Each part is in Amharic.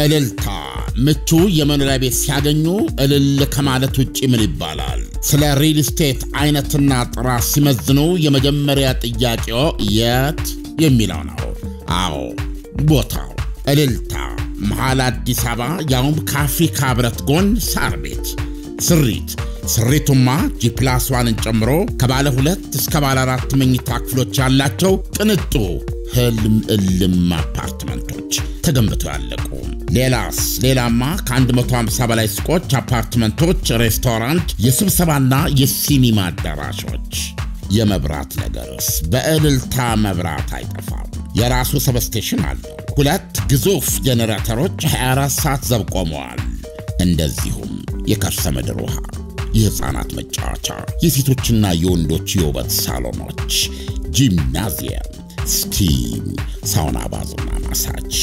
እልልታ ምቹ የመኖሪያ ቤት ሲያገኙ እልል ከማለት ውጪ ምን ይባላል? ስለ ሪል ስቴት አይነትና ጥራት ሲመዝኑ የመጀመሪያ ጥያቄው የት የሚለው ነው። አዎ ቦታው እልልታ መሃል አዲስ አበባ ያውም ከአፍሪካ ህብረት ጎን ሳር ቤት ስሪቱማ ጂ+1ን ጨምሮ ከባለ 2 እስከ ባለ 4 መኝታ ክፍሎች ያላቸው ቅንጡ ህልም እልም አፓርትመንቶች ተገንብተው ያለቁ። ሌላማ ከ150 በላይ ሱቆች፣ አፓርትመንቶች፣ ሬስቶራንት፣ የስብሰባና የሲኒማ አዳራሾች። የመብራት ነገርስ በእልልታ መብራት አይጠፋም። የራሱ ሰብስቴሽን አለው። 2 ግዙፍ ጄኔሬተሮች 24 ሰዓት ዘብ ቆመዋል። እንደዚሁም የከርሰ ምድር ውሃ፣ የህፃናት መጫወቻ፣ የሴቶችና የወንዶች የውበት ሳሎኖች፣ ጂምናዚየም፣ ስቲም፣ ሳውና፣ ባዝና ማሳጅ፣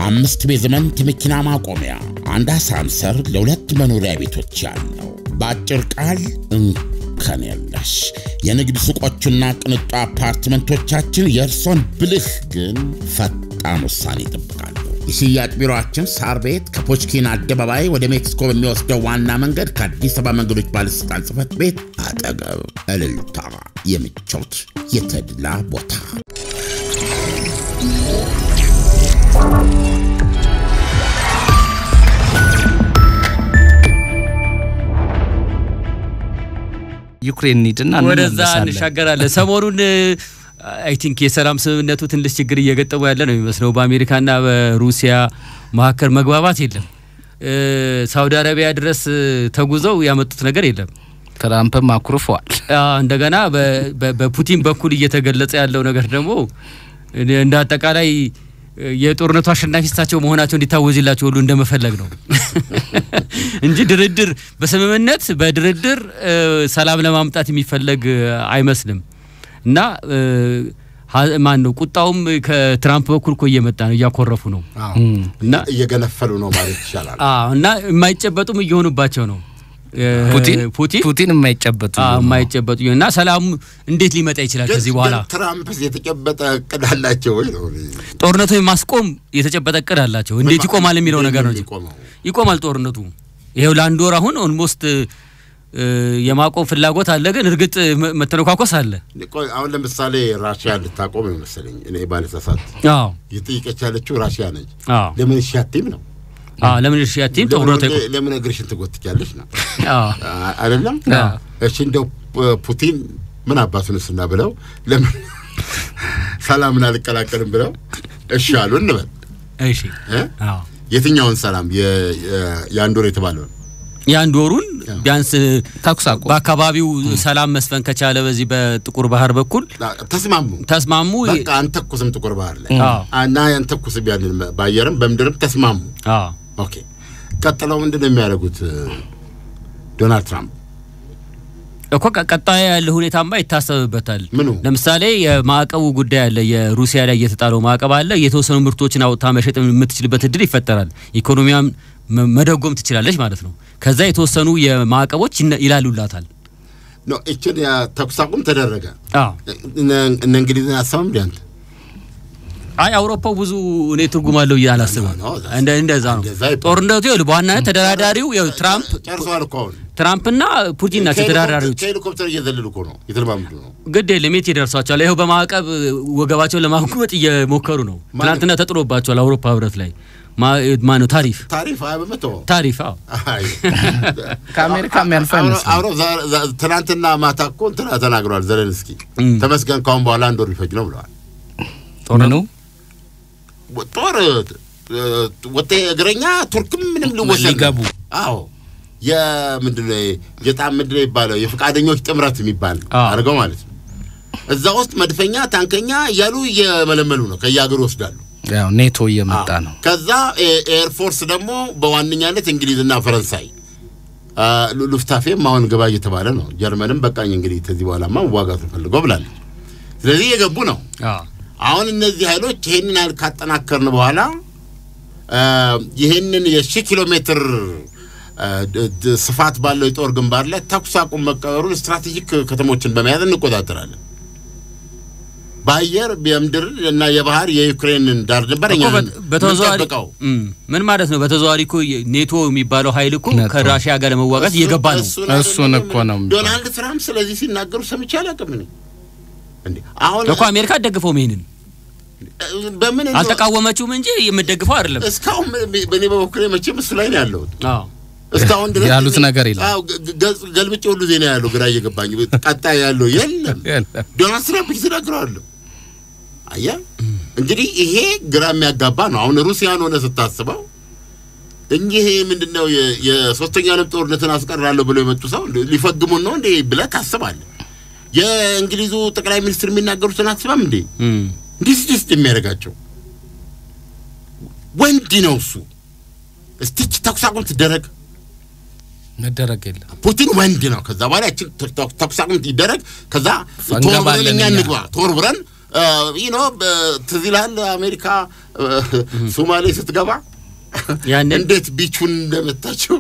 5 ቤዝመንት መኪና ማቆሚያ፣ 1 አሳንሰር ለ2 መኖሪያ ቤቶች ያለው። በአጭር ቃል እንከን የለሽ የንግድ ሱቆችና ቅንጡ አፓርትመንቶቻችን የእርሶን ብልህ ግን ፈጣን ውሳኔ ይጠብቃሉ። የሽያጭ ቢሮአችን ሳር ቤት ከፖችኪን አደባባይ ወደ ሜክሲኮ በሚወስደው ዋና መንገድ ከአዲስ አበባ መንገዶች ባለስልጣን ጽሕፈት ቤት አጠገብ። እልልታ የምቾት የተድላ ቦታ። ዩክሬን ኒድና ወደዛ እንሻገራለን። ሰሞኑን አይ ቲንክ የሰላም ስምምነቱ ትንሽ ችግር እየገጠመው ያለ ነው የሚመስለው። በአሜሪካና በሩሲያ መካከል መግባባት የለም። ሳውዲ አረቢያ ድረስ ተጉዘው ያመጡት ነገር የለም። ትራምፕም አኩርፈዋል። እንደገና በፑቲን በኩል እየተገለጸ ያለው ነገር ደግሞ እንደ አጠቃላይ የጦርነቱ አሸናፊስታቸው መሆናቸው እንዲታወጅላቸው ሁሉ እንደመፈለግ ነው እንጂ ድርድር በስምምነት በድርድር ሰላም ለማምጣት የሚፈልግ አይመስልም። እና ማን ነው ቁጣውም ከትራምፕ በኩል እኮ እየመጣ ነው፣ እያኮረፉ ነው እና እየገነፈሉ ነው ማለት ይችላል። እና የማይጨበጡም እየሆኑባቸው ነው። ፑቲን የማይጨበጡ እና ሰላም እንዴት ሊመጣ ይችላል ከዚህ በኋላ? ትራምፕ የተጨበጠ እቅድ አላቸው ወይ ነው? ጦርነቱ የማስቆም የተጨበጠ እቅድ አላቸው። እንዴት ይቆማል የሚለው ነገር ነው። ይቆማል ጦርነቱ። ይሄው ለአንድ ወር አሁን ኦልሞስት የማቆም ፍላጎት አለ፣ ግን እርግጥ መተነኳኮስ አለ። አሁን ለምሳሌ ራሺያ ልታቆም ይመስለኝ እኔ ባለሳሳት ይጠይቀቻለችው ራሺያ ነች። ለምን ሻቲም ነው ለምን ሻቲም ጦርነቱ ለምን እግርሽን ትጎትቻለሽ ነው አይደለም? እሺ እንደው ፑቲን ምን አባቱንስና ብለው ለምን ሰላምን አልቀላቀልም ብለው እሺ አሉ እንበል። እሺ የትኛውን ሰላም የአንድ ወር የተባለው የአንድ ወሩን ቢያንስ ታክሳቆ በአካባቢው ሰላም መስፈን ከቻለ በዚህ በጥቁር ባህር በኩል ተስማሙ በቃ አንተኩስም ጥቁር ባህር ላይ እና አንተኩስ ቢያልን ባየርም በመድረም ተስማሙ። ኦኬ ቀጥለው ምንድነው የሚያደርጉት ዶናልድ ትራምፕ? እኮ ቀጣይ ያለ ሁኔታማ ይታሰብበታል። ለምሳሌ የማዕቀቡ ጉዳይ አለ፣ የሩሲያ ላይ የተጣለው ማዕቀብ አለ። የተወሰኑ ምርቶችን አውጥታ መሸጥ የምትችልበት እድል ይፈጠራል። ኢኮኖሚያም መደጎም ትችላለች ማለት ነው። ከዛ የተወሰኑ የማዕቀቦች ይላሉላታል። ነው እቺን ተኩስ አቁም ተደረገ። እነ እንግሊዝን አሰማም ዲያንት አይ አውሮፓው ብዙ እኔ ትርጉም አለው ያላስባል። እንደዛ ነው ጦርነቱ። ይኸውልህ በዋናነት ተደራዳሪው ትራምፕ ጨርሷል እኮ ትራምፕና ፑቲን ናቸው ተደራዳሪው። ሄሊኮፕተር እየዘለሉ እኮ ነው የተለማመዱ ነው። ግድ የለም የት ይደርሷቸዋል። ይኸው በማዕቀብ ወገባቸውን ለማጉመጥ እየሞከሩ ነው። ትናንትና ተጥሎባቸዋል አውሮፓ ህብረት ላይ ማነው ታሪፍ 20% ታሪፍ ከአሜሪካ የሚያልፈው ትናንትና ማታ እኮ ተናግሯል ዘለንስኪ። ተመስገን ካሁን በኋላ አንድ ወር ይፈጅ ነው ብለዋል። ጦር ወጤ እግረኛ ቱርክም ምንም ሊወሰድ ሊገቡ የምንድነው የጣም ምንድነው ይባላል የፍቃደኞች ጥምረት የሚባል አርገው ማለት ነው። እዛ ውስጥ መድፈኛ ታንከኛ ያሉ የመለመሉ ነው ከያገሩ ወስዳሉ። ያው ኔቶ እየመጣ ነው። ከዛ ኤር ፎርስ ደግሞ በዋንኛነት እንግሊዝና ፈረንሳይ ሉፍታፌም አሁን ገባ እየተባለ ነው። ጀርመንም በቃኝ እንግዲህ ከዚህ በኋላማ ዋጋቱ ፈልገው ብላለች። ስለዚህ የገቡ ነው። አሁን እነዚህ ኃይሎች ይሄንን ያህል ካጠናከርን በኋላ ይሄንን የ10 ኪሎ ሜትር ስፋት ባለው የጦር ግንባር ላይ ተኩስ አቁም መቀበሩን ስትራቴጂክ ከተሞችን በመያዝ እንቆጣጠራለን። ባየር በምድር እና የባህር የዩክሬንን ዳር ድንበርኛ በተዘዋዋሪ ምን ማለት ነው በተዘዋዋሪ እኮ ኔቶ የሚባለው ኃይል እኮ ከራሺያ ጋር ለመዋጋት እየገባ ነው እሱን እኮ ነው ዶናልድ ትራምፕ ስለዚህ ሲናገሩ ሰምቼ አላውቅም እንዴ አሁን እኮ አሜሪካ ደግፈው መሄንን በምን አልተቃወመችውም እንጂ የምትደግፈው አይደለም እስካሁን በኔ በበኩሌ መቼም እሱ ላይ ነው ያለው እስካሁን ድረስ ያሉት ነገር ይላል ገልብጭ ሁሉ ዜና ያለው ግራ እየገባኝ ቀጣይ ያለው የለም ዶናልድ ትራምፕ ይተናገራሉ አያ እንግዲህ ይሄ ግራ የሚያጋባ ነው አሁን ሩሲያን ሆነ ስታስበው እንጂ ምንድነው የሶስተኛ ዓለም ጦርነትን አስቀራለሁ ብለው የመጡ ሰው ሊፈግሙ ነው እንዴ ብለህ ታስባለህ የእንግሊዙ ጠቅላይ ሚኒስትር የሚናገሩትን አትሰማም እንዴ እንዴት የሚያደርጋቸው ወንድ ነው እሱ እስቲ ተኩስ አቁም ትደረግ መደረግ የለም ፑቲን ወንድ ነው ከዛ በኋላ እቺ ተኩስ አቁም ትደረግ ከዛ ቶርብረን እንግባ ቶርብረን ትዝላል አሜሪካ ሶማሌ ስትገባ ያንን እንዴት ቢቹን እንደመታቸው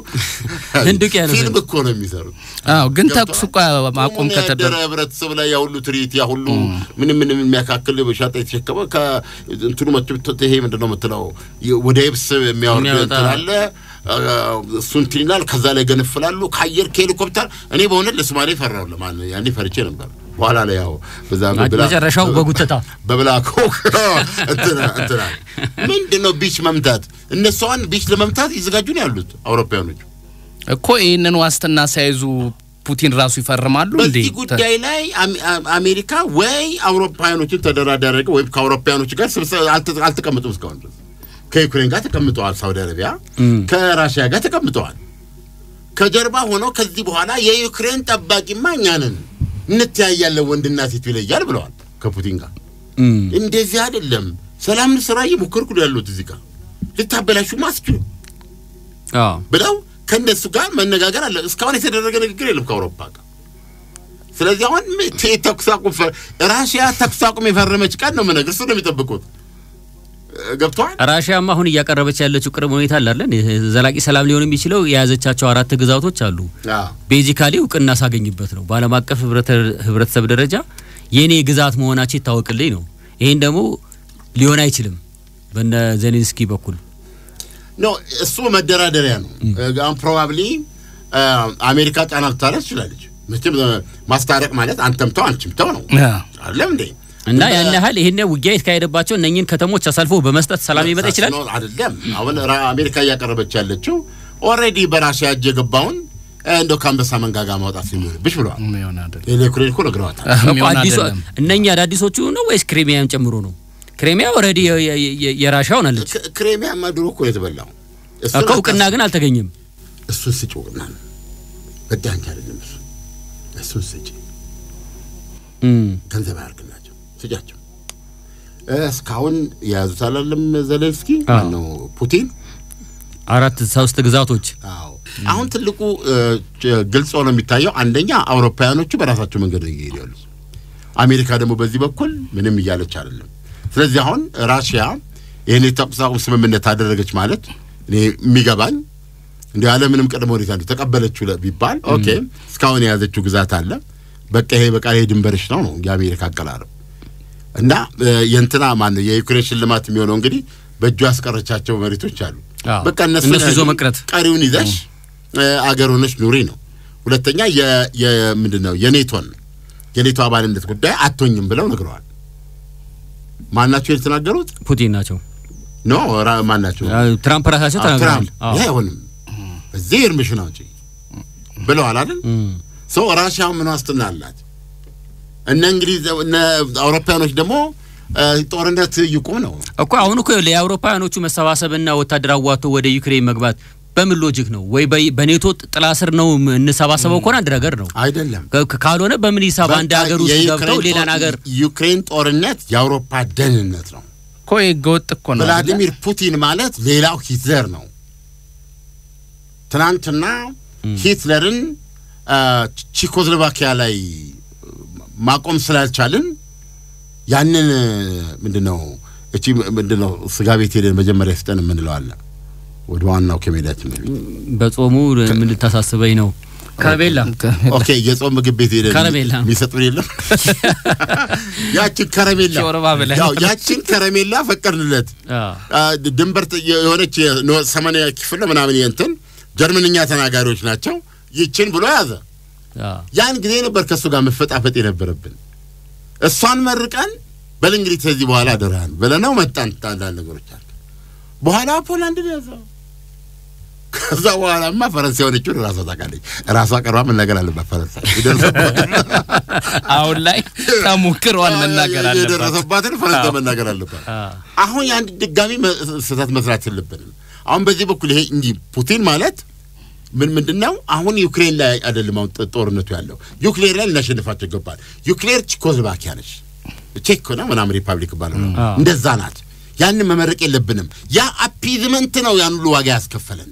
እንድቅ ያለው ፊልም እኮ ነው የሚሰሩት ግን ተኩስ እኮ ማቆም ከተደረገ ህብረተሰብ ላይ ያ ሁሉ ትሪት ያ ሁሉ ምንም የሚያካክል በሻጣ የተሸከመ ከእንትኑ መጥቶ ይሄ ምንድነው የምትለው ወደ ይብስ የሚያወርድ አለ እሱን ትሪናል ከዛ ላይ ገነፍላሉ ከአየር ሄሊኮፕተር እኔ በእውነት ለሶማሌ ፈራው ለማን ያኔ ፈርቼ ነበር በኋላ ላይ ያው በዛ መጨረሻው በጉተታ በብላኮ እንትና ምንድነው ቢች መምታት እነሱን ቢች ለመምታት ይዘጋጁ ነው ያሉት አውሮፓውያኖች እኮ ይሄንን ዋስትና ሳይዙ ፑቲን ራሱ ይፈርማሉ እንዴ በዚህ ጉዳይ ላይ አሜሪካ ወይ አውሮፓውያኖችን ተደራዳረገ ወይ ከአውሮፓውያኖች ጋር አልተቀመጡም እስካሁን ድረስ ከዩክሬን ጋር ተቀምጠዋል ሳውዲ አረቢያ ከራሺያ ጋር ተቀምጠዋል ከጀርባ ሆኖ ከዚህ በኋላ የዩክሬን ጠባቂማ እኛ ነን እንተያያለን ወንድና ሴት ይለያል ብለዋል ከፑቲን ጋር እንደዚህ አይደለም ሰላም ስራ ይሞክርኩ ያሉት እዚህ ጋር ልታበላሹ ማስኪው ብለው ከነሱ ጋር መነጋገር አለ እስካሁን የተደረገ ንግግር የለም ከአውሮፓ ጋር ስለዚህ አሁን ተኩስ አቁም ራሺያ ተኩስ አቁም የፈረመች ቀን ነው ምንነግርህ እሱ ነው የሚጠብቁት ገብቷል ራሺያማ አሁን እያቀረበች ያለችው ቅድመ ሁኔታ አለ ዘላቂ ሰላም ሊሆን የሚችለው የያዘቻቸው 4 ግዛቶች አሉ ቤዚካሊ እውቅና ሳገኝበት ነው ባለም አቀፍ ህብረተሰብ ደረጃ የኔ ግዛት መሆናቸው ይታወቅልኝ ነው ይሄን ደግሞ ሊሆን አይችልም በእነ ዜሌንስኪ በኩል ነው እሱ መደራደሪያ ነው አሁን ፕሮባብሊ አሜሪካ ጫና ልታረግ ትችላለች መቼም ማስታረቅ ማለት አንተምተው አንቺምተው ነው አይደለም እንዴ እና ያን ያህል ይሄን ውጊያ የተካሄደባቸው እነኚህን ከተሞች አሳልፎ በመስጠት ሰላም ይመጣ ይችላል አይደለም አሁን አሜሪካ ያቀረበች ያለችው ኦሬዲ በራሺያ እየገባውን እንደው ካምበሳ መንጋጋ ማውጣት ሲሆንብሽ ብሏል ምን አይደለም የዩክሬን እኮ ነግረዋታል አዲሱ እነኛ አዳዲሶቹ ነው ወይስ ክሬሚያን ጨምሮ ነው ክሬሚያ ኦሬዲ የራሺያው ናለች ክሬሚያ ማድሮ እኮ የተበላው እውቅና ግን አልተገኘም እሱን ስጪውና በዳንክ አይደለም እሱን ስጪ ገንዘብ አርግላቸው ስጫቸው እስካሁን ያዙት አላለም ዜሌንስኪ ነው ፑቲን 3 ግዛቶች አሁን ትልቁ ግልጽ ሆኖ የሚታየው አንደኛ አውሮፓውያኖቹ በራሳቸው መንገድ ይሄዳሉ አሜሪካ ደግሞ በዚህ በኩል ምንም ይያለች አይደለም ስለዚህ አሁን ራሺያ የኔ ተኩስ አቁም ስምምነት አደረገች ማለት እኔ የሚገባኝ እንደ ያለ ምንም ቀድሞ ሁኔታ ተቀበለችው ለቢባል ኦኬ እስካሁን የያዘችው ግዛት አለ በቃ ይሄ ድንበርሽ ነው የአሜሪካ አቀራረብ እና የእንትና ማን ነው የዩክሬን ሽልማት የሚሆነው እንግዲህ በእጁ ያስቀረቻቸው መሬቶች አሉ በቃ እነሱ ይዞ መቅረት ቀሪውን ይዘሽ አገሩንሽ ኑሪ ነው ሁለተኛ የምንድነው የኔቶ አባልነት ጉዳይ አትሆኝም ብለው ነግረዋል ማናቸው የተናገሩት ፑቲን ናቸው ኖ ማናቸው ትራምፕ ራሳቸው ተናግረዋል አይሆንም እዚህ እርምሽ ነው እንጂ ብለዋል አይደል ሰው ራሺያ ምን ዋስትና አላት እና እንግሊዝ እና አውሮፓውያኖች ደግሞ ጦርነት ይቆም ነው እኮ አሁን እኮ ለአውሮፓውያኖቹ መሰባሰብና ወታደር አዋቶ ወደ ዩክሬን መግባት በምን ሎጂክ ነው ወይ በኔቶ ጥላ ስር ነው እንሰባሰበው ኮና እንደረገር ነው አይደለም ካልሆነ በምን ሂሳብ አንድ ሀገር ውስጥ ገብተው ሌላ ሀገር ዩክሬን ጦርነት የአውሮፓ ደህንነት ነው ኮይ ጎጥ እኮ ነው ቭላዲሚር ፑቲን ማለት ሌላው ሂትለር ነው ትናንትና ሂትለርን ቼኮስሎቫኪያ ላይ ማቆም ስላልቻልን ያንን ምንድነው እቺ ምንድነው ስጋ ቤት ሄደን መጀመሪያ ፍጠን ምንለው አለ ወደ ዋናው ከሜዳችን በጾሙ ምን ልታሳስበኝ ነው ከረሜላ ኦኬ የጾም ምግብ ቤት ሄደን ከረሜላ የሚሰጡን የለም ያቺን ከረሜላ ያው ያቺን ከረሜላ ፈቀድንለት ድንበር የሆነች ሰማንያ ክፍል ምናምን እንትን ጀርመንኛ ተናጋሪዎች ናቸው ይችን ብሎ ያዘ ያን ጊዜ ነበር ከሱ ጋር መፈጣፈጥ የነበረብን እሷን መርቀን በእንግሊዝ ከዚህ በኋላ ደራን በለናው መጣን ታላል ነገሮች አሉ በኋላ ፖላንድ ያዘው ከዛ በኋላማ ፈረንሳይ ሆነችው ራሷ ታውቃለች ራሷ ቀርባ መናገር አለባት ፈረንሳይ ይደርሰባት አሁን ላይ ተሞክሯል መናገር አለባት ይደርሰባት ፈረንሳይ መናገር አለባት አሁን ያን ድጋሚ ስህተት መስራት የለብንም አሁን በዚህ በኩል ይሄ እንጂ ፑቲን ማለት ምንድነው አሁን ዩክሬን ላይ አይደለም አሁን ጦርነቱ ያለው ዩክሬን ላይ ለሽንፋቸው ገባል ዩክሬን ቼኮስሎቫኪያ ነች ቼክ ነው ምናምን ሪፐብሊክ ባለው እንደዛ ናት ያን መመረቅ የለብንም ያ አፒዝመንት ነው ያን ሁሉ ዋጋ ያስከፈለን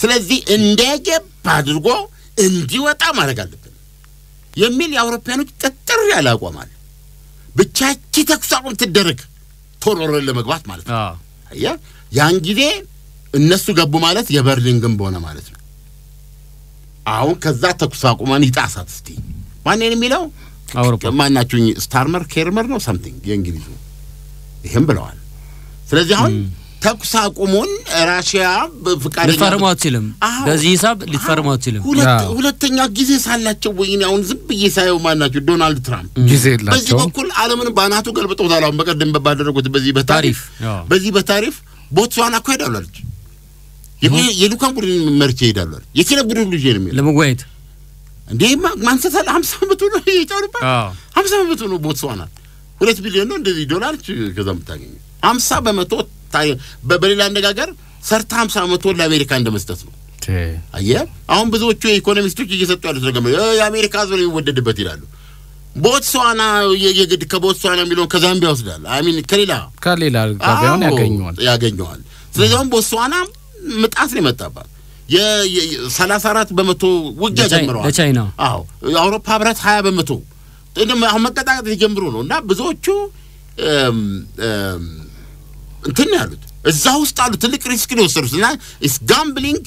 ስለዚህ እንደገባ አድርጎ እንዲወጣ ማድረግ አለብን የሚል የአውሮፓውያኖች ጥጥር ያለ አቋማል ብቻቺ ተኩስ አቁም ትደረግ ቶሎ ለመግባት ማለት ነው አያ ያን ጊዜ እነሱ ገቡ ማለት የበርሊን ግንብ ሆነ ማለት ነው አሁን ከዛ ተኩስ አቁማን ይጣሳት እስቲ ማን የሚለው አውሮፓ ማናቹኝ ስታርመር ኬርመር ነው something የእንግሊዙ ይሄም ብለዋል ስለዚህ አሁን ተኩስ አቁሙን ራሺያ በፍቃድ ሊፈርማው አይችልም በዚህ ሂሳብ ሊፈርማው አይችልም ሁለተኛ ጊዜ ሳላቸው ወይኔ አሁን ዝም ብዬ ሳይው ማናቹ ዶናልድ ትራምፕ ጊዜ የላቸው በዚህ በኩል ዓለምን ባናቱ ገልብጠውታል አሁን በቀደም ባደረጉት በዚህ በታሪፍ ቦትስዋና እኮ ሄዳለች የሉካን ቡድን መርቼ ሄዳለች የኪነ ቡድን ልጅ ነው ለመጓየት እንዴማ ማንሰታል 50 ዓመት ነው ይጫውልባ 50 ዓመት ነው ቦትስዋና 2 ቢሊዮን ነው እንደዚህ ዶላር ከዛም ታገኝ 50 በመቶ በሌላ አነጋገር ሰርታ 50 በመቶ ለአሜሪካ እንደመስጠት ነው አየ አሁን ብዙዎቹ ኢኮኖሚስቶች እየሰጡ ያሉት ነገር የአሜሪካ ዞን ይወደድበት ይላሉ ቦትስዋና የግድ ከቦትስዋና የሚለውን ከዛምቢያ ወስዳል አሚን ከሌላ ጋቢያውን ያገኘዋል ስለዚህ ቦትስዋና ምጣት ነው መጣባት የ34 በመቶ ውጊያ ጀምረዋል ለቻይና አዎ የአውሮፓ ህብረት 20 በመቶ እንደም አሁን መቀጣቀጥ ጀምሮ ነውና ብዙዎቹ እንትን ያሉት እዛ ውስጥ አሉ ትልቅ ሪስክ ነው ወሰዱትና ኢስ ጋምብሊንግ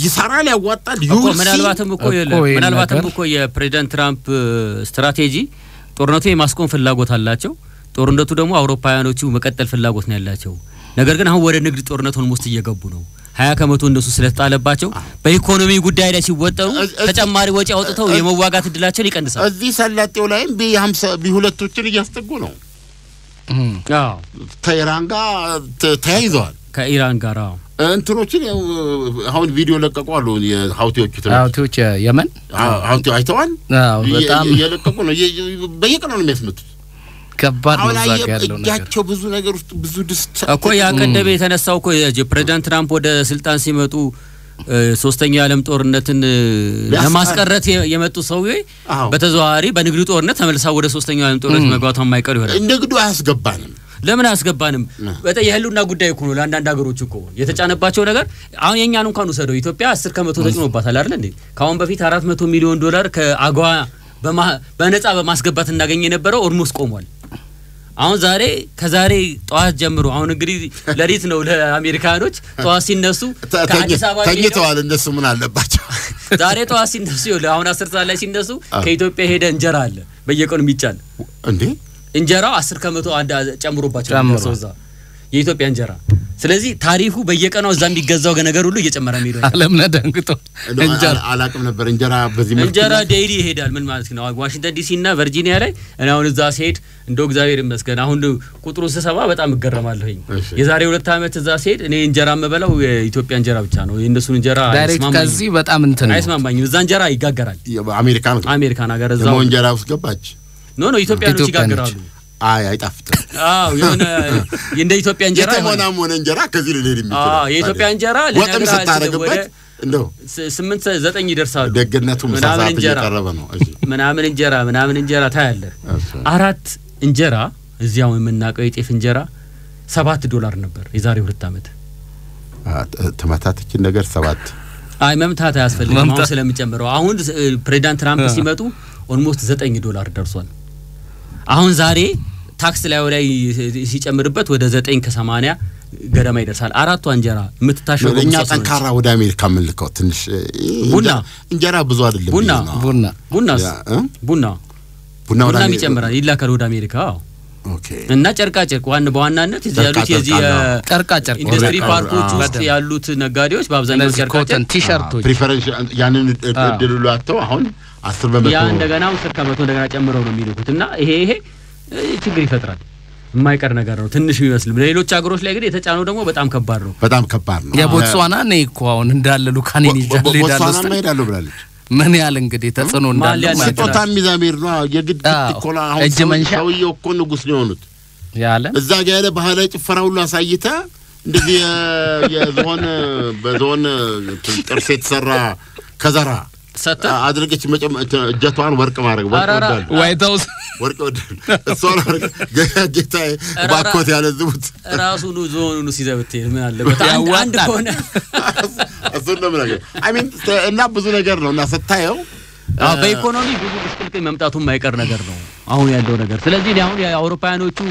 ይሰራል ያዋጣል ምናልባትም እኮ የፕሬዚዳንት ትራምፕ ስትራቴጂ ጦርነቱ የማስቆም ፍላጎት አላቸው ጦርነቱ ደግሞ አውሮፓውያኖቹ መቀጠል ፍላጎት ነው ያላቸው ነገር ግን አሁን ወደ ንግድ ጦርነቱን ውስጥ እየገቡ ነው 20% እንደሱ ስለተጣለባቸው በኢኮኖሚ ጉዳይ ላይ ሲወጠሩ ተጨማሪ ወጪ አውጥተው የመዋጋት እድላቸውን ይቀንሳል እዚህ ሰላጤው ላይም ቢ50 ቢ2ቶችን እያስጠጉ ነው ከኢራን ጋር ተያይዘዋል ከኢራን ጋር እንትኖችን አሁን ቪዲዮ ለቀቁ የሃውቲዎች የመን ሃውቲ አይተዋል በጣም የለቀቁ ነው በየቀኑ ነው የሚያስመጡት ከባድ ነው ዛጋ ያለው ነገር ያቸው ብዙ ነገር ውስጥ ብዙ ድስት እኮ ያቀደበ የተነሳው እኮ የፕሬዚዳንት ትራምፕ ወደ ስልጣን ሲመጡ ሶስተኛው ዓለም ጦርነትን ለማስቀረት የመጡ ሰውዬ በተዘዋዋሪ በንግዱ ጦርነት ተመልሰው ወደ ሶስተኛው ዓለም ጦርነት መግባቱ የማይቀር ይሆናል ንግዱ አያስገባንም ለምን አስገባንም በጣም የህሉና ጉዳይ እኮ ነው ለአንዳንድ ሀገሮች እኮ የተጫነባቸው ነገር አሁን የኛን እንኳን ወሰደው ኢትዮጵያ 10% ተጭኖባታል አይደል እንዴ ካሁን በፊት 400 ሚሊዮን ዶላር ከአጓ በነፃ በማስገባት እናገኝ የነበረው ኦልሞስት ቆሟል አሁን ከዛሬ ጧት ጀምሮ አሁን እንግዲህ ለሪት ነው ለአሜሪካኖች ጧት ሲነሱ ከአዲስ አበባ ተኝተዋል እንደሱ ምን አለባቸው ዛሬ ጧት ሲነሱ አሁን 10 ሰዓት ላይ ሲነሱ ከኢትዮጵያ ሄደ እንጀራ አለ በየቀኑ የሚጫል እንዴ እንጀራው 10% አንድ ጨምሮባቸው ሰውዛ የኢትዮጵያ እንጀራ ስለዚህ ታሪፉ በየቀኑ እዛ የሚገዛው ነገር ሁሉ እየጨመረ ነው ይላል ዓለም ነደንግጦ እንጀራ አላቅም ነበር እንጀራ በዚህ መልኩ እንጀራ ዴይሊ ይሄዳል ምን ማለት ነው ዋሽንግተን ዲሲ እና ቨርጂኒያ ላይ እና አሁን እዛ ሲሄድ እንደው እግዚአብሔር ይመስገን አሁን ቁጥሩ ስሰባ በጣም እገረማለሁ የዛሬ 2 አመት እዛ ሲሄድ እኔ እንጀራ መበላው የኢትዮጵያ እንጀራ ብቻ ነው የእነሱን እንጀራ ዳይሬክት ከዚህ በጣም እንትን አይስማማኝም እዛ እንጀራ ይጋገራል አሜሪካን ሀገር እዛው እንጀራ ውስጥ ገባች ኖ ኢትዮጵያኖች ይጋገራሉ አይጣፍጥም የሆነ እንደ ኢትዮጵያ እንጀራ ሆነ እንጀራ ከዚህ ለሌላ የሚችላል የኢትዮጵያ እንጀራ ወጥም ስታረግበት እንደው 8-9 ይደርሳሉ ደግነቱ መሳሳት እየቀረበ ነው ምናምን እንጀራ ታያለ 4 እንጀራ እዚያው የምናቀው የጤፍ እንጀራ $7 ነበር የዛሬ 2 አመት ተመታተች ነገር 7 አይ መምታት ያስፈልጋል አሁን ስለሚጨምረው አሁን ፕሬዚዳንት ትራምፕ ሲመጡ ኦልሞስት $9 ደርሷል አሁን ዛሬ ታክስ ላይ ሲጨምርበት ወደ 9.80 ገደማ ይደርሳል። አራቱ እንጀራ የምትታሸው ለኛ ጠንካራ ወደ አሜሪካ ምልከው ትንሽ ቡና እንጀራ ብዙ አይደለም ቡና ይጨምራል ይላካል ወደ አሜሪካ ኦኬ እና ጨርቃ በዋናነት እዚህ ያሉት የዚህ ጨርቃ ኢንዱስትሪ ፓርኮች ውስጥ ያሉት ነጋዴዎች በአብዛኛው ጨርቃ ቲሸርቶች ፕሪፈረንስ ያንን እድሉላቸው አሁን 10% ያ እንደገና 10% እንደገና ጨምረው ነው የሚልኩት እና ይሄ ችግር ይፈጥራል የማይቀር ነገር ነው ትንሽ ይመስል ሌሎች አገሮች ላይ ግን የተጫነው ደግሞ በጣም ከባድ ነው የቦትስዋና ነው እኮ አሁን እንዳለ ሉካኒን ይጃለ ይሄዳሉ ብላለች ምን ያህል እንግዲህ ተጽኖ እንዳለ ስጦታ ሚዛሜር ነው የግድ ኮላ አሁን ሰውየው እኮ ንጉስ ነው የሆኑት ያለ እዛ ጋር ያለ ባህላዊ ጭፈራ ሁሉ አሳይታ እንደዚህ የዞን በዞን ጥርስ የተሰራ ከዘራ ሰጣ አድርገች እጀቷን ወርቅ ማድረግ ወርቅ ዋይት ሃውስ ወርቅ እሷን ገታዬ ባኮት ያለዝቡት ራሱ ነው ዞኑ ሲዘብት ምን አለበት አንድ ሆነ እሱንም ነገር አይ ሚን እና ብዙ ነገር ነውና ስታየው በኢኮኖሚ ብዙ ምስቅልቅል መምጣቱ የማይቀር ነገር ነው አሁን ያለው ነገር ስለዚህ አሁን የአውሮፓውያኖቹ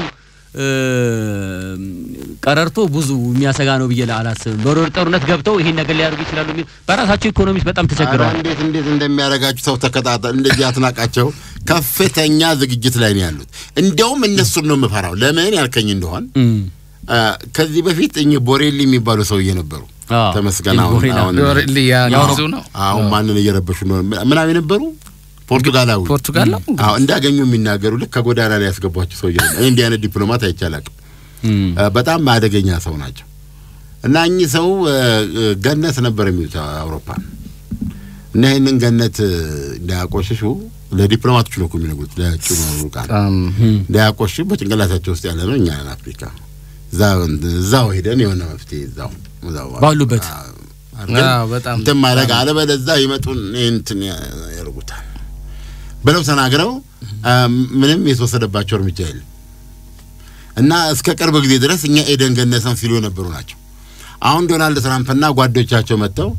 ቀረርቶ ብዙ የሚያሰጋ ነው ብዬ አላስብም በጦርነት ገብተው ይሄን ነገር ሊያደርጉ ይችላሉ በራሳቸው ኢኮኖሚስ በጣም ተቸግረዋል እንዴት እንደሚያረጋችሁ ሰው ተከታተል እንደዚህ አትናቃቸው ከፍተኛ ዝግጅት ላይ ነው ያሉት እንደውም እነሱን ነው የምፈራው ለምን ያልከኝ እንደሆነ ከዚህ በፊት ቦሬሊ የሚባሉ ሰውዬ ነበሩ ተመስገናው ቦሬሊ ያውሩ ነው አሁን ማንን እየረበሹ ነው ምናምን ነበሩ ፖርቱጋል አዎ እንዳገኙ የሚናገሩ ልክ ከጎዳና ላይ ያስገቧቸው ሰውዬ ነው እንዲህ አይነት ዲፕሎማት አይቻላቅ በጣም አደገኛ ሰው ናቸው እና እኚህ ሰው ገነት ነበር የሚሉት አውሮፓ እና ይሄንን ገነት እንዳያቆሽሹ ለዲፕሎማቶች ነው የሚነግሩት ለጭሙሩቃን እንዳያቆሽሹ በጭንቅላታቸው ውስጥ ያለ ነው እኛ አፍሪካ ዛው ሄደን የሆነ መፍትሄ ዛው ባሉበት በጣም ተማረጋ አለበለዛ ይመጡን እንትን ያርጉታል ብለው ተናግረው ምንም የተወሰደባቸው እርምጃ የለም እና እስከ ቅርብ ጊዜ ድረስ እኛ ኤደን ገነትን ሲሉ የነበሩ ናቸው አሁን ዶናልድ ትራምፕና ጓዶቻቸው መተው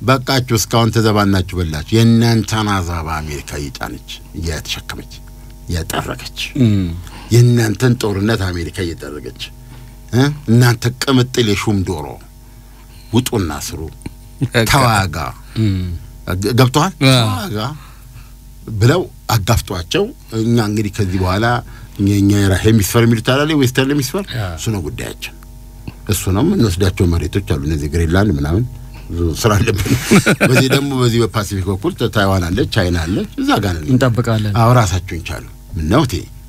በቃችሁ እስካሁን ተዘባናችሁ በላችሁ የእናንተን አዛባ አሜሪካ ይጫነች እያተሸከመች ያጠረገች የእናንተን ጦርነት አሜሪካ እየጠረገች እናንተ ቅምጥል የሹም ዶሮ ውጡና ስሩ ተዋጋ ገብቷል ተዋጋ ብለው አጋፍጧቸው እኛ እንግዲህ ከዚህ በኋላ እኛ ሄሚስፌር ሚሊታሪ ዌስተርን ሄሚስፌር እሱ ነው ጉዳያችን እሱ ነው እንወስዳቸው መሬቶች አሉ እነዚህ ግሪንላንድ ምናምን ስራ አለብን በዚህ ደግሞ በዚህ በፓሲፊክ በኩል ታይዋን አለ ቻይና አለ እዛ ጋር ነው እንጠብቃለን አውራሳቸውን ይቻሉ ምን ነው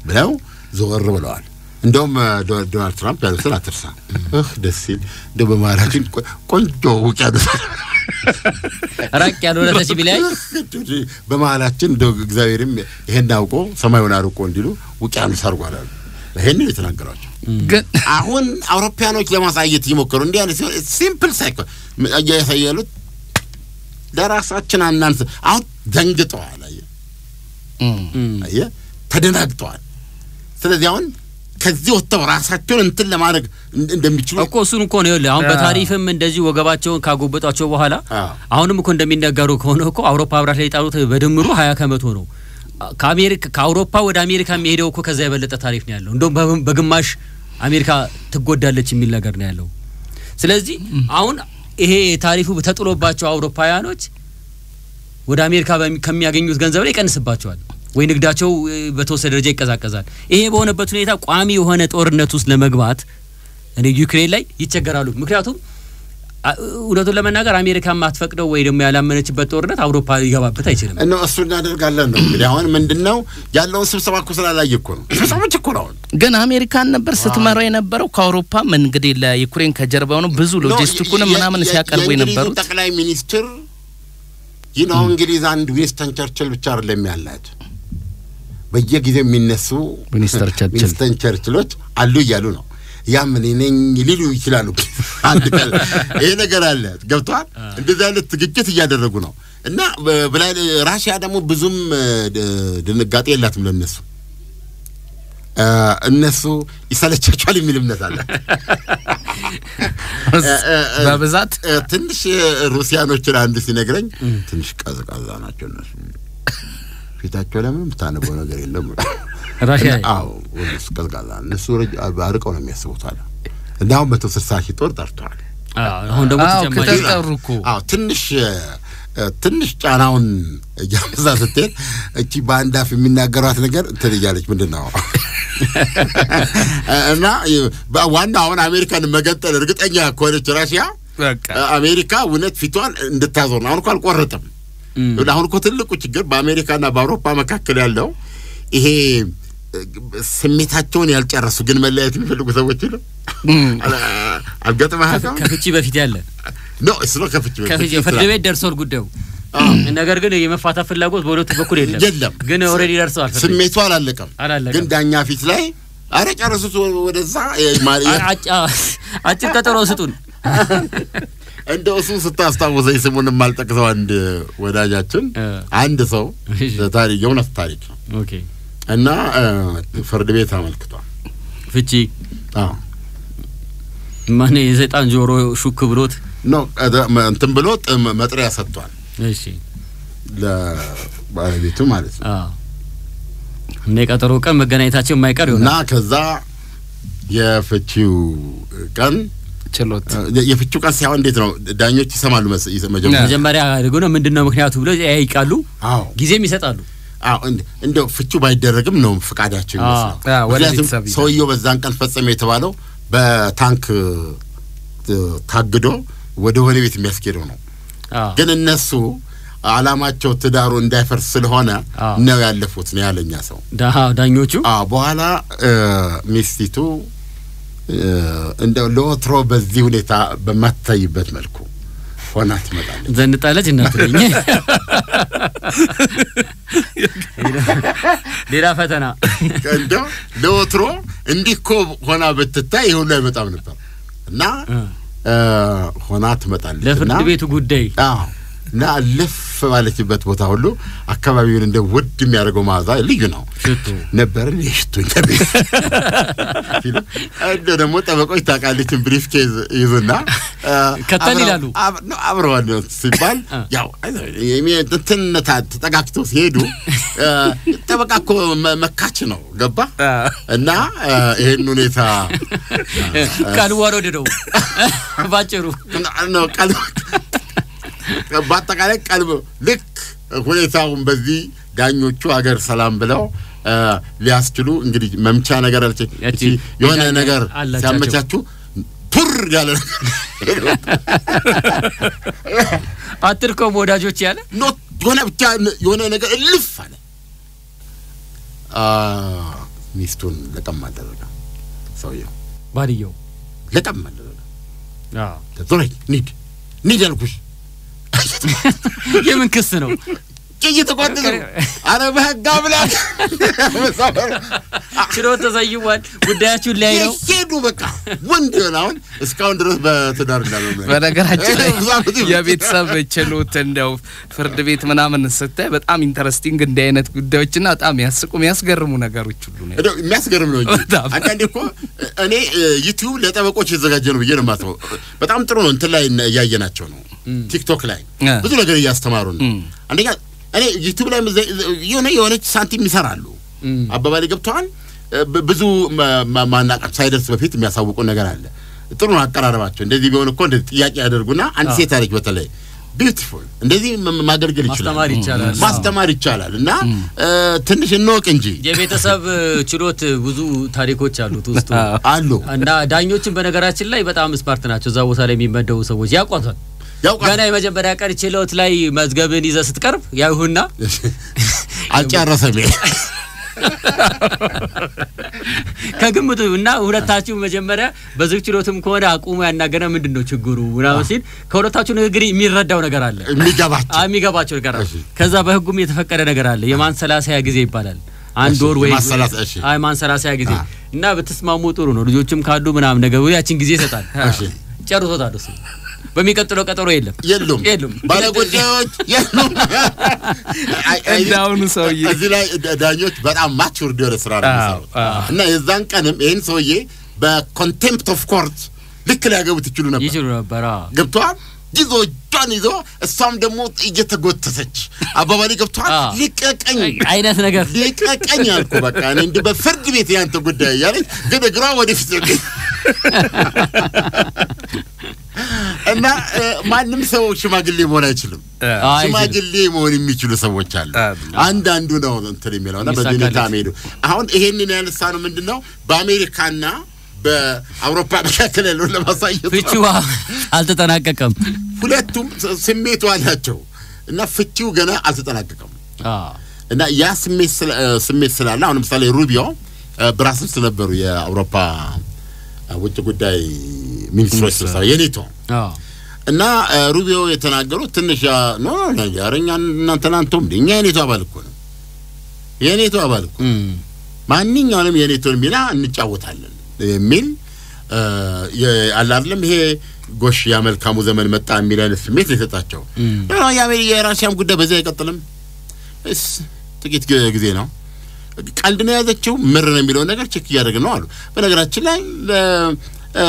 ብለው ዞር ብለዋል እንደውም ዶናልድ ትራምፕ ያለው ስራ አትርሳ ደስ ይል ደው በማራችን ቆንጆ ውቅያኖስ ራቅ ያለው ለተች ቢላይ በመሃላችን ደው እግዚአብሔርም ይሄን አውቆ ሰማዩን አርቆ እንዲሉ ውቅያኖስ አርጓል ይሄን የተናገራቸው ግን አሁን አውሮፓያኖች ለማሳየት ይሞክሩ እንዴ አይነት ሲምፕል ሳይኮ ያሳያሉት ለራሳችን አናንስ አሁን ደንግጠዋል አየ ተደናግጠዋል ስለዚህ አሁን ከዚህ ወጣው ራሳቸውን እንትን ለማድረግ እንደሚችሉ እኮ እሱን እኮ ነው አሁን በታሪፍም እንደዚህ ወገባቸውን ካጎበጣቸው በኋላ አሁንም እኮ እንደሚነገሩ ከሆነ እኮ አውሮፓ አብራት ላይ ጣሉት በድምሩ 20% ነው ከአሜሪካ ከአውሮፓ ወደ አሜሪካ የሚሄደው እኮ ከዛ የበለጠ ታሪፍ ነው ያለው እንደውም በግማሽ አሜሪካ ትጎዳለች የሚል ነገር ነው ያለው ስለዚህ አሁን ይሄ ታሪፉ ተጥሎባቸው አውሮፓውያኖች ወደ አሜሪካ ከሚያገኙት ገንዘብ ላይ ይቀንስባቸዋል ወይ ንግዳቸው በተወሰነ ደረጃ ይቀዛቀዛል ይሄ በሆነበት ሁኔታ ቋሚ የሆነ ጦርነት ውስጥ ለመግባት እኔ ዩክሬን ላይ ይቸገራሉ ምክንያቱም እውነቱን ለመናገር አሜሪካ ማትፈቅደው ወይ ደግሞ ያላመነችበት ጦርነት አውሮፓ ይገባበት አይችልም እና እሱ እናደርጋለን ነው እንግዲህ አሁን ምንድነው ያለው ስብሰባ እኮ ስላላየ እኮ ነው ስብሰባዎች እኮ ነው ግን አሜሪካን ነበር ስትመራ የነበረው ከአውሮፓ ምን እንግዲህ ለዩክሬን ከጀርባው ነው ብዙ ሎጂስቲኩንም ምናምን ሲያቀርቡ የነበሩት ጠቅላይ ሚኒስትር ይነው እንግሊዝ አንድ ዊንስተን ቸርችል ብቻ አይደለም ያላቸው በየጊዜው የሚነሱ ዊንስተን ቸርችሎች አሉ እያሉ ነው ያምን ነኝ ሊሉ ይችላሉ አንድ ቀን ይሄ ነገር አለ ገብቷል እንደዛ አይነት ግጭት እያደረጉ ነው እና በላይ ራሺያ ደግሞ ብዙም ድንጋጤ የላትም ለነሱ እነሱ ይሰለቻቸዋል የሚል እምነት አለ በብዛት ትንሽ ሩሲያኖችን አንድ ሲነግረኝ ትንሽ ቀዝቃዛ ናቸው እነሱ ፊታቸው ለምን ታነበው ነገር የለም ራሺያ አዎ ወይስ ቀዝቃዛ እነሱ አርቀው ነው የሚያስቡት አለ እንዳው 160,000 ጦር ጠርቷል አሁን ደግሞ ከተጠሩኩ ትንሽ ጫናውን ያመዛ ስትል እቺ ባንዳፍ የሚናገራት ነገር ትልያለች ምንድነው እና ዋናው አሁን አሜሪካን መገንጠል እርግጠኛ ኮለች ራሽያ በቃ አሜሪካ ውነት ፊቷን እንድታዞር ነው አሁን እንኳን አልቆረጠም አሁን እኮ ትልቁ ችግር በአሜሪካና በአውሮፓ መካከል ያለው ይሄ ስሜታቸውን ያልጨረሱ ግን መለያየት የሚፈልጉ ሰዎች ነው አልገጠመህም ከፍቺ በፊት ያለ ነው እሱ ነው ከፍቺ ፍርድ ቤት ደርሷል ጉዳዩ ነገር ግን የመፋታ ፍላጎት በሁለቱ በኩል የለም ግን ኦሬዲ ደርሷል ስሜቱ አላለቀም ግን ዳኛ ፊት ላይ አረ ጨርሱት ወደዛ አጭር ቀጠሮ ስጡን እንደው እሱ ስታስታውሰኝ ስሙን ማልጠቅሰው አንድ ወዳጃችን አንድ ሰው ታሪክ የሆነስ ታሪክ ነው ኦኬ እና ፍርድ ቤት አመልክቷል ፍቺ ማን የሰይጣን ጆሮ ሹክ ብሎት ነው እንትን ብሎት መጥሪያ ሰጥቷል እሺ ለባለቤቱ ማለት ነው እንደ ቀጠሮ ቀን መገናኘታቸው የማይቀር ይሆናል እና ከዛ የፍቺው ቀን ችሎት የፍቺው ቀን ሲያው እንዴት ነው ዳኞች ይሰማሉ መጀመሪያ ደግሞ ምንድነው ምክንያቱ ብለው ያይቃሉ ጊዜም ይሰጣሉ እንደው ፍቺው ባይደረግም ነው ፍቃዳቸው ይመስላል ሰውየው በዛን ቀን ፈጸመ የተባለው በታንክ ታግዶ ወደ ሆነ ቤት የሚያስኬደው ነው ግን እነሱ አላማቸው ትዳሩ እንዳይፈርስ ስለሆነ ነው ያለፉት ነው ያለኛ ሰው ዳኞቹ በኋላ ሚስቲቱ እንደው ለወትሮ በዚህ ሁኔታ በማታይበት መልኩ ሆና ትመጣለች ዘንጣለች እናትለኝ ሌላ ፈተና እንደው ለወትሮ እንዲኮ ሆና በትታይ ሁሉ አይመጣም ነበር እና ሆና ትመጣለች ለፍርድ ቤቱ ጉዳይ እና ልፍ ባለችበት ቦታ ሁሉ አካባቢውን እንደ ውድ የሚያደርገው ማዛ ልዩ ነው ነበር ለሽቱ ተበይ እንደ ደግሞ ጠበቆች ታቃለች ብሪፍ ኬዝ ይዙና ከተል ይላሉ አብረዋል ሲባል ያው የምትንታ ተጠጋግተው ሲሄዱ ጠበቃኮ መካች ነው ገባ እና ይሄን ሁኔታ ካልዋሮ ደደው ባጭሩ ነው ቃል ባጠቃላይ ቀልብ ልክ ሁኔታውን በዚህ ዳኞቹ ሀገር ሰላም ብለው ሊያስችሉ እንግዲህ መምቻ ነገር አለች የሆነ ነገር ሲያመቻቹ ቱር ያለ አትርከው ወዳጆች ያለ ኖት ሆነ ብቻ የሆነ ነገር ልፍ አለ ሚስቱን ለቀም አደረገ ሰውየው ባልየው ለቀም አደረገ ተዞረኝ ኒድ ያልኩሽ የምን ክስ ነው እየተቋደሰ አረ በህግ አምላክ ችሎት ተዘይዋል ጉዳያችሁ ላይ ነው ሄዱ በቃ ወንድ ነው እስካሁን ድረስ በትዳር እንዳለው በነገራችን ላይ የቤተሰብ ችሎት እንደው ፍርድ ቤት ምናምን ስታይ በጣም ኢንተረስቲንግ እንደ አይነት ጉዳዮችና በጣም ያስገርሙ ነገሮች ሁሉ ነው እንደው የሚያስገርም ነው እንጂ አንዳንዴ እኮ እኔ ዩቲዩብ ለጠበቆች የተዘጋጀ ነው ብዬ ነው የማስበው በጣም ጥሩ ነው እንትን ላይ ያየናቸው ነው ቲክቶክ ላይ ብዙ ነገር እያስተማሩ ነው አንደኛ እኔ ዩቲዩብ ላይ የሆነች ሳንቲም ይሰራሉ አባባሌ ገብቷል ብዙ ማናቀም ሳይደርስ በፊት የሚያሳውቁ ነገር አለ ጥሩ አቀራረባቸው እንደዚህ ቢሆን እኮ እንደ ጥያቄ ያደርጉና አንድ ሴት አለች በተለይ ቢዩቲፉል እንደዚህ ማገልገል ይችላል ማስተማር ይችላል እና ትንሽ እንወቅ እንጂ የቤተሰብ ችሎት ብዙ ታሪኮች አሉት ውስጥ አሉ እና ዳኞችን በነገራችን ላይ በጣም ስማርት ናቸው እዛ ቦታ ላይ የሚመደቡ ሰዎች ያቋታል ገና የመጀመሪያ ቀን ችሎት ላይ መዝገብን ይዘ ስትቀርብ ያይሁና አልጨረሰም ከግምቱ እና ሁለታችሁ መጀመሪያ በዝግ ችሎትም ከሆነ አቁሙ ያናገረ ምንድነው ችግሩ ምናምን ሲል ከሁለታችሁ ንግግር የሚረዳው ነገር አለ የሚገባቸው ነገር አለ ከዛ በህጉም የተፈቀደ ነገር አለ የማንሰላሰያ ጊዜ ይባላል አንድ ወር ወይ ማንሰላሰያ ጊዜ እና በተስማሙ ጥሩ ነው ልጆችም ካሉ ምናምን ነገር ያቺን ጊዜ ይሰጣል ጨርሶታል እሱ በሚቀጥለው ቀጠሮ የለም ባለጉዳዮች የሉም እንዳውኑ ሰውዬ እዚህ ላይ ዳኞች በጣም ማቹር ዲዮር ስራ ነው እና የዛን ቀንም ይሄን ሰውዬ በኮንቴምፕት ኦፍ ኮርት ልክ ሊያገቡት ይችሉ ነበር ገብቷል ጂዞ ይዞ እሷም ደግሞ እየተጎተተች አባባሊ ገብቷል ሊቀቀኝ አይነት ነገር ሊቀቀኝ አልኩ በቃ እኔ እንደ በፍርድ ቤት ያንተ ጉዳይ ያለኝ ግን እግሯ ወደፊት እና ማንም ሰው ሽማግሌ መሆን አይችልም ሽማግሌ መሆን የሚችሉ ሰዎች አሉ አንዳንዱ ነው እንትን የሚለውና በዲኔታ ሜዱ አሁን ይሄንን ያነሳ ነው ምንድነው በአሜሪካና በአውሮፓ መካከል ያለው ለማሳየት ፍቺው አልተጠናቀቀም ሁለቱም ስሜቱ አላቸው እና ፍቺው ገና አልተጠናቀቀም እና ያ ስሜት ስላለ አሁን ለምሳሌ ሩቢዮ ብራስልስ ነበሩ የአውሮፓ ውጭ ጉዳይ ሚኒስትሮች የኔቶ እና ሩቢዮ የተናገሩት ትንሽ ኖ ያረኛ እናንተናንቶም እኛ የኔቶ አባል እኮ ነው የኔቶ አባል እኮ ማንኛውንም የኔቶን ሚና እንጫወታለን የሚል አላለም ይሄ ጎሽ ያመልካሙ ዘመን መጣ የሚል አይነት ስሜት ለሰጣቸው ነው የራሽያም ጉዳይ በዛ አይቀጥልም ጥቂት ጊዜ ነው ቀልድ ነው ያዘችው ምር ነው የሚለው ነገር ቼክ ያደርግ ነው አሉ በነገራችን ላይ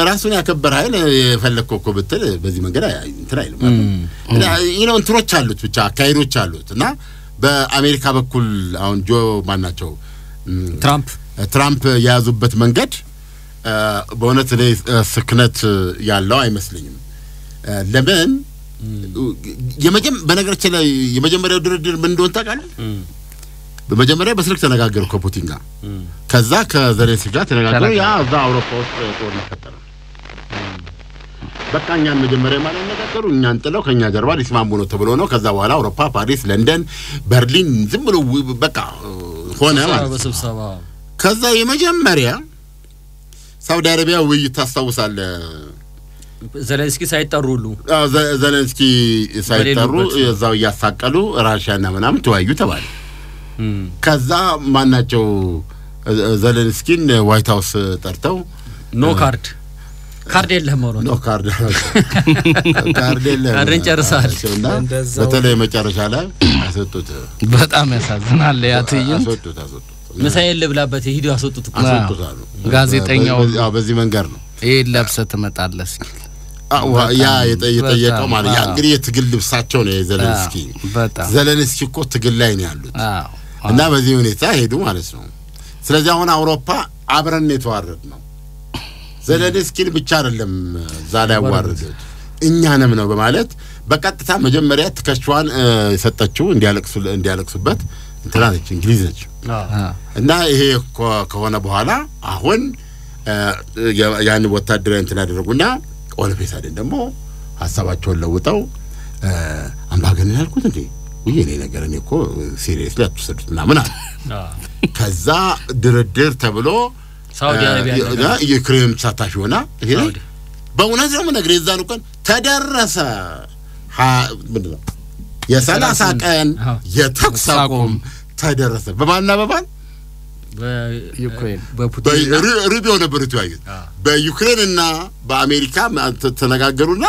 ራሱን ያከበር ኃይል የፈለከው እኮ ብትል በዚህ መንገድ እንትን አይልም እና ይሄው እንትሮች አሉት ብቻ አካይሮች አሉት እና በአሜሪካ በኩል አሁን ጆ ማናቸው ትራምፕ ያዙበት መንገድ በእውነት ላይ ስክነት ያለው አይመስልኝም ለምን በነገራችን ላይ የመጀመሪያው ድርድር ምን እንደሆነ ታውቃለህ በመጀመሪያ በስልክ ተነጋገሩ ከፑቲን ጋር ከዛ ከዘሌንስኪ ጋር ተነጋገሩ ያ እዛ አውሮፓ ውስጥ ጦርነት ፈጠረ በቃኛን መጀመሪያ ማለት ነገሩ እኛን ጥለው ከኛ ጀርባ ሊስማሙ ነው ተብሎ ነው ከዛ በኋላ አውሮፓ ፓሪስ ለንደን በርሊን ዝም ብሎ በቃ ሆነ ማለት በስብሰባ ከዛ የመጀመሪያ ሳውዲ አረቢያ ውይይት ታስታውሳለ ዘለንስኪ ሳይጠሩሉ ዘለንስኪ ሳይጠሩ እዛው ያሳቀሉ ራሽያና ምናምን ተወያዩ ተባለ ከዛ ማናቸው ዘለንስኪን ዋይት ሃውስ ጠርተው ኖ ካርድ የለም ማለት ኖ ካርድ የለም ካርድን ጨርሳል በተለይ መጨረሻ ላይ አሰጡት በጣም ያሳዝናል ያትይን አሰጡት መሳይል ለብላበት ሄዱ አሰጡት አሰጡታሉ ጋዜጠኛው በዚህ መንገር ነው ይሄ ለብሰ ተመጣለስ ያ የጠየቀው ማለት ያ እንግዲህ የትግል ልብሳቸው ነው ዘለንስኪ እኮ ትግል ላይ ነው ያሉት እና በዚህ ሁኔታ ሄዱ ማለት ነው ስለዚህ አሁን አውሮፓ አብረን የተዋረድ ነው ዘለንስኪን ብቻ አይደለም ዛሬ ያዋረዱት እኛንም ነው በማለት በቀጥታ መጀመሪያ ተከሽዋን የሰጠችው እንዲያለቅሱበት እንትናለች እንግሊዝ ነች እና ይሄ ከሆነ በኋላ አሁን ያን ወታደራዊ እንትን አደረጉና ኦሎፌስ አይደል ደግሞ ሐሳባቸውን ለውጠው አምባገነን ያልኩት እንዴ ይሄኔ ነገር እኔ እኮ ሲሪየስሊ አትወሰዱት ምናምን ከዛ ድርድር ተብሎ ሳውዲ አረቢያ የዩክሬን ተሳታፊ ሆና ይሄ በእውነት ነው ነገር የዛኑ ቀን ተደረሰ ምንድነው የ30 ቀን የተኩስ አቁም ተደረሰ በማንና በማን በዩክሬን በፑቲን ሩቢዮ ነበር የተያዩት በዩክሬን እና በአሜሪካ ተነጋገሩና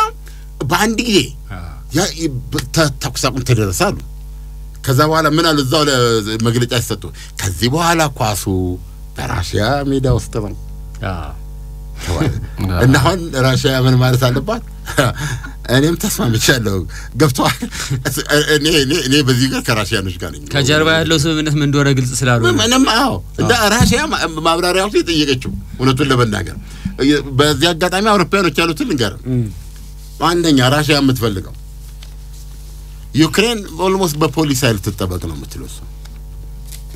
በአንድ ጊዜ ያ ተኩስ አቁም ተደረሰሉ ከዛ በኋላ ምን አሉ እዛው ለመግለጫ ሲሰጡ ከዚህ በኋላ ኳሱ በራሽያ ሜዳ ውስጥ ነው እና አሁን ራሽያ ምን ማለት አለባት እኔም ተስማምቻለሁ ገብቷል እኔ በዚህ ጋር ከራሽያኖች ጋር ነኝ ከጀርባ ያለው ስምምነት ምን እንደሆነ ግልጽ ስላልሆነ ምንም እንደ ራሽያ ማብራሪያው ሲጠየቀችው እውነቱን ለመናገር በዚህ አጋጣሚ አውሮፓውያኖች ያሉት ልንገር አንደኛ ራሽያ የምትፈልገው ዩክሬን ኦልሞስት በፖሊስ ኃይል ትጠበቅ ነው የምትለው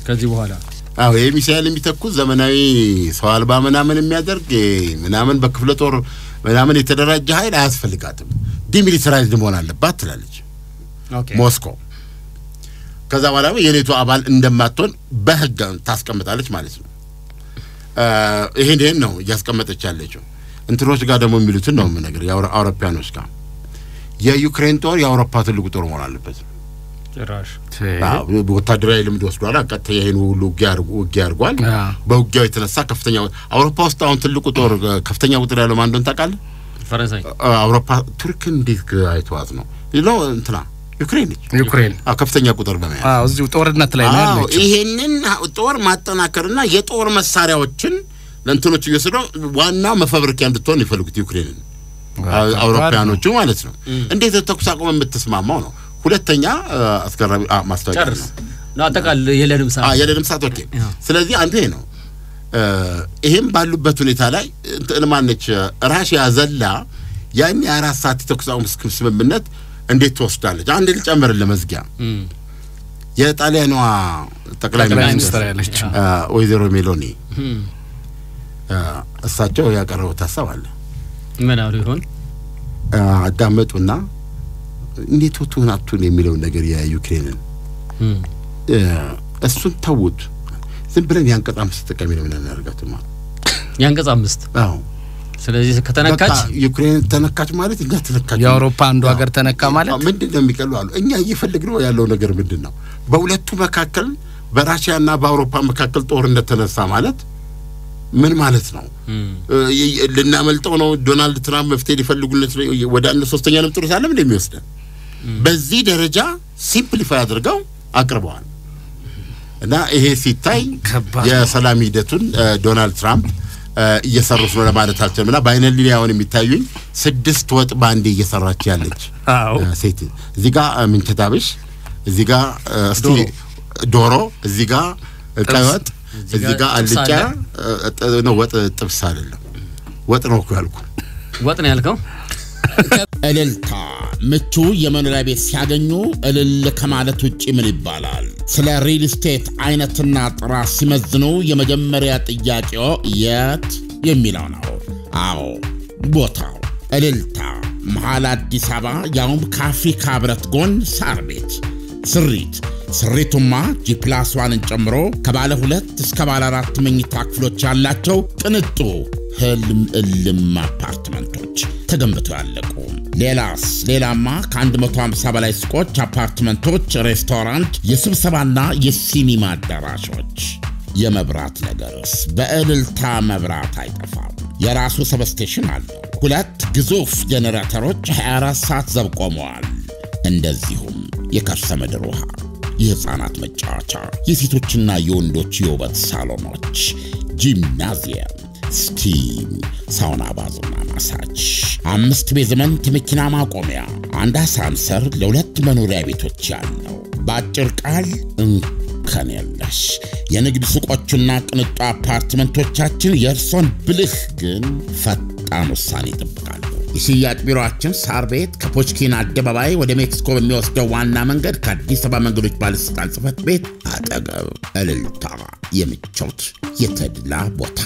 ከዚህ በኋላ የሚሳኤል የሚተኩስ ዘመናዊ ሰው አልባ ምናምን የሚያደርግ ምናምን በክፍለ ጦር ምናምን የተደራጀ ኃይል አያስፈልጋትም ዲሚሊታራይዝድ መሆን አለባት ትላለች ሞስኮ ከዛ በኋላ የኔቶ አባል እንደማትሆን በህግ ታስቀምጣለች ማለት ነው ይሄን ነው ያስቀመጠች ያለችው እንትሮች ጋር ደግሞ የሚሉትን ነው ነገር የአውሮፓውያኖች ጋር የዩክሬን ጦር የአውሮፓ ትልቁ ጦር መሆን አለበት ጭራሽ ወታደራዊ ልምድ ወስዷል አቀተ ይሄን ሁሉ ውጊያ አድርጓል በውጊያው የተነሳ ከፍተኛ አውሮፓ ውስጥ አሁን ትልቁ ጦር ከፍተኛ ቁጥር ያለው ማን እንደሆነ ታውቃለህ ፈረንሳይ አውሮፓ ቱርክ እንዴት አይተዋት ነው ይለው እንትና ዩክሬን ከፍተኛ ቁጥር በመያዝ እዚሁ ጦርነት ላይ ነው ያለችው ይሄንን ጦር ማጠናከርና የጦር መሳሪያዎችን ለእንትኖች እየሰሩ ዋና መፈብሪካ እንድትሆን ይፈልጉት ዩክሬንን አውሮፓውያኖቹ ማለት ነው እንዴት ተኩስ አቁም የምትስማማው ነው ሁለተኛ አስገራሚ ማስተዋወቂያ ነው አጠቃል የለንም ሰዓት ኦኬ ስለዚህ አንተ ነው ይሄም ባሉበት ሁኔታ ላይ ማነች ራሽያ ዘላ ያን የ4 ሰዓት የተኩስ አቁም ስምምነት እንዴት ትወስዳለች? አንድ ልጨምር ለመዝጊያ የጣሊያኗ ጠቅላይ ሚኒስትር ያለች ወይዘሮ ሜሎኒ እሳቸው ያቀረቡት ሐሳብ አለ። ምን አሉ ይሆን? አዳመጡና እንዴት ወጥቶናቱን የሚለው ነገር የዩክሬንን እሱን ተውት ዝም ብለን ያንቀጽ 5 ተጠቃሚ ነው እናደርጋትማ ያንቀጽ 5 አዎ ስለዚህ ከተነካች ዩክሬን ተነካች ማለት እንግዲህ ተነካች የአውሮፓ አንዱ ሀገር ተነካ ማለት ምንድነው የሚቀለው አሉ እኛ እየፈለግነው ያለው ነገር ምንድነው በሁለቱ መካከል በራሺያና በአውሮፓ መካከል ጦርነት ተነሳ ማለት ምን ማለት ነው ልናመልጠው ነው ዶናልድ ትራምፕ መፍትሄ ሊፈልጉለት ወደ አንድ ሶስተኛ ዓለም ጦርነት አለም እንደሚወስድ በዚህ ደረጃ ሲምፕሊፋይ አድርገው አቅርበዋል እና ይሄ ሲታይ የሰላም ሂደቱን ዶናልድ ትራምፕ እየሰሩት ነው ለማለት አልችልምና ባይነሊያውን የሚታዩኝ 6 ወጥ ባንዴ እየሰራች ያለች ሴት እዚህ ጋር ምንተታብሽ እዚህ ጋር እስቲ ዶሮ እዚህ ጋር ቀይወጥ እዚህ ጋር አልጫ ነው ወጥ ጥብስ አይደለም ወጥ ነው እኮ ያልኩ ወጥ ነው ያልከው እልልታ ምቹ የመኖሪያ ቤት ሲያገኙ እልል ከማለት ውጪ ምን ይባላል? ስለ ሪል ስቴት አይነትና ጥራት ሲመዝኑ የመጀመሪያ ጥያቄው የት የሚለው ነው። አዎ ቦታው እልልታ መሃል አዲስ አበባ ያውም ከአፍሪካ ህብረት ጎን ሳር ቤት ስሪቱማ ጂ+1ን ጨምሮ ከባለ 2 እስከ ባለ 4 መኝታ ክፍሎች ያላቸው ቅንጡ ህልም እልም አፓርትመንቶች ተገንብተው ያለቁ ሌላማ ከ150 በላይ ሱቆች አፓርትመንቶች ሬስቶራንት የስብሰባና የሲኒማ አዳራሾች የመብራት ነገርስ በእልልታ መብራት አይጠፋም የራሱ ሰብስቴሽን አለው 2 ግዙፍ ጄኔሬተሮች 24 ሰዓት ዘብ ቆመዋል እንደዚሁም የከርሰ ምድር ውሃ የህፃናት መጫወቻ የሴቶችና የወንዶች የውበት ሳሎኖች ጂምናዚየም ስቲም ሳውና ባዝና ማሳጅ 5 ቤዝመንት መኪና ማቆሚያ 1 አሳንሰር ለ2 መኖሪያ ቤቶች ያለው በአጭር ቃል እንከን የለሽ የንግድ ሱቆችና ቅንጡ አፓርትመንቶቻችን የእርሶን ብልህ ግን ፈጣን ውሳኔ ይጠብቃሉ የሽያጭ ቢሮአችን ሳር ቤት ከፖችኪን አደባባይ ወደ ሜክሲኮ በሚወስደው ዋና መንገድ ከአዲስ አበባ መንገዶች ባለስልጣን ጽሕፈት ቤት አጠገብ እልልታ የምቾት የተድላ ቦታ